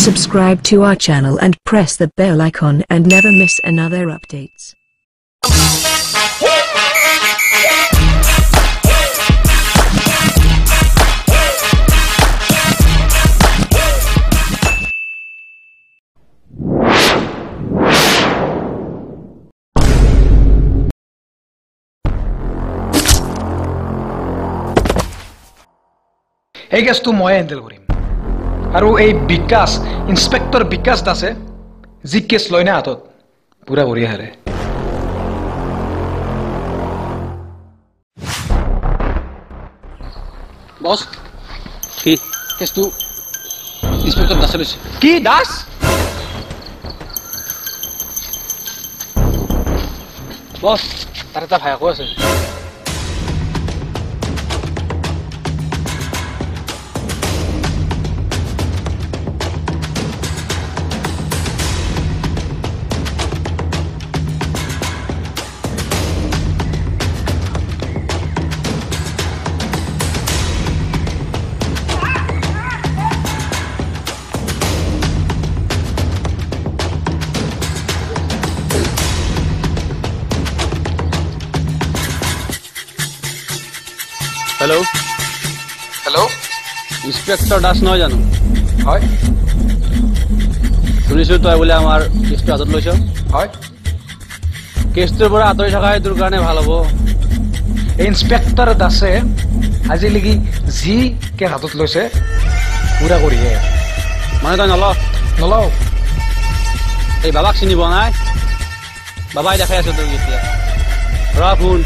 Subscribe to our channel and press the bell icon and never miss another updates. এই কেছটো মই handle কৰিম আৰু এই বিকাশ ইন্সপেক্টৰ বিকাশ দাসে যি কেছ লয় না হাতত পুৰা বঢ়িয়া হাৰে বস কি কেছটো ইন্সপেক্টৰ দাসে লৈছে কি দাস বস তাৰ এটা ভাইকো আছে हेलो हेलो इंस्पेक्टर दास নহয় জানো হয় শুনিছো তই বলে আমাৰ কেছটো হাতত লৈছ হয় কেছটোৰ পৰা আঁতৰি থকাই তোৰ কাৰণে ভাল হ'ব এই ইন্সপেক্টৰ দাসে আজি লাগি যি কে হাতত লৈছে পুৰা কৰিয়ে মানে তই নলও এই বাবাক চিনিব নাই বাবাই দেখাই আছে তোৰ কেতিয়া ৰা ফোন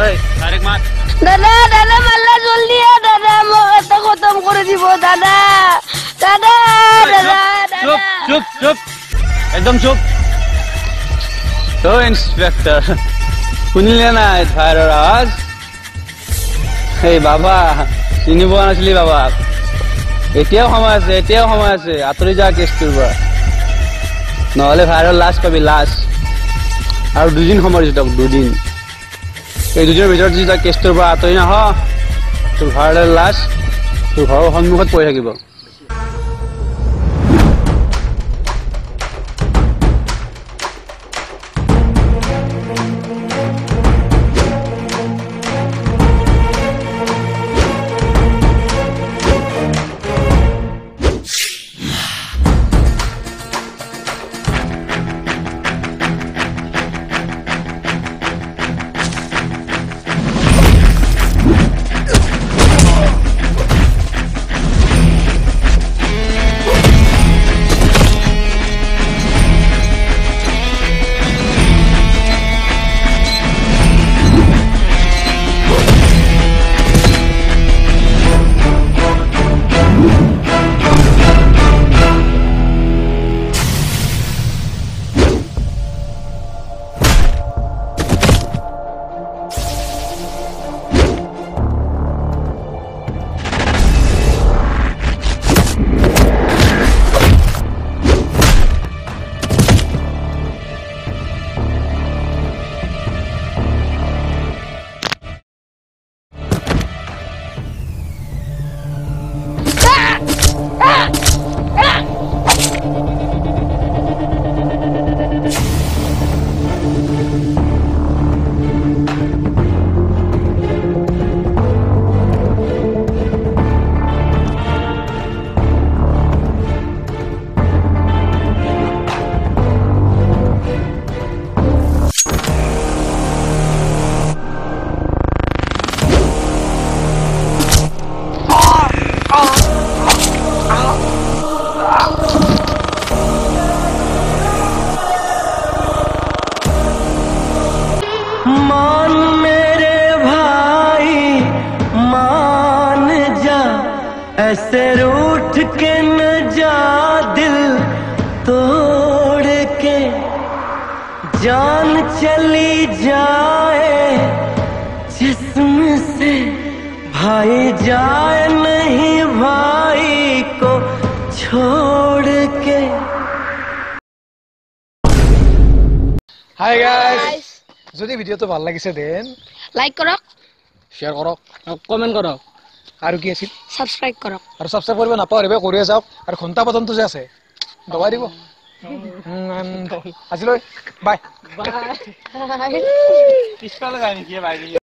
এই ডাইৰেক্ট মাত দাদা দাদা মাল্লা জলদি দাদা মোক খতম করে দিব দাদা দাদা দাদা চুপ চুপ চুপ একদম চুপ তো ইন্সপেক্টর শুনিলে নাই ফায়াৰৰ আৱাজ এই বাবা চিনি পোৱা নাছিলি বাবাক এতিয়াও সময় আছে আঁতৰি যা কেছটোৰ পৰা নহ'লে ফায়াৰৰ লাশ পাবি লাশ আৰু দুদিন সময় দিছো তোক দুদিন এই দুদিনৰ ভিতৰত যদি তই কেছটোৰ পৰা আঁতৰি নাহ তোৰ ঘৰলৈ লাশ তোৰ ঘৰৰ সন্মুখত পৰি থাকিব ऐसे रूठ के न जा दिल तोड़ के जान चली जाए जिस्म से भाई जाए नहीं भाई को छोड़ के हाय गाइस যদি ভিডিওটো ভাল লাগিছে দেন লাইক কৰক শ্বেয়াৰ কৰক কমেণ্ট কৰক আৰু কি আছিল সাবস্ক্ৰাইব কৰক আৰু সাবস্ক্ৰাইব কৰিব নাপাহৰিব কৰিয়ে যাওক আৰু ঘণ্টা বাটনটো যে আছে দবাই দিব আজিলৈ বাই পিছফালে যায় নেকি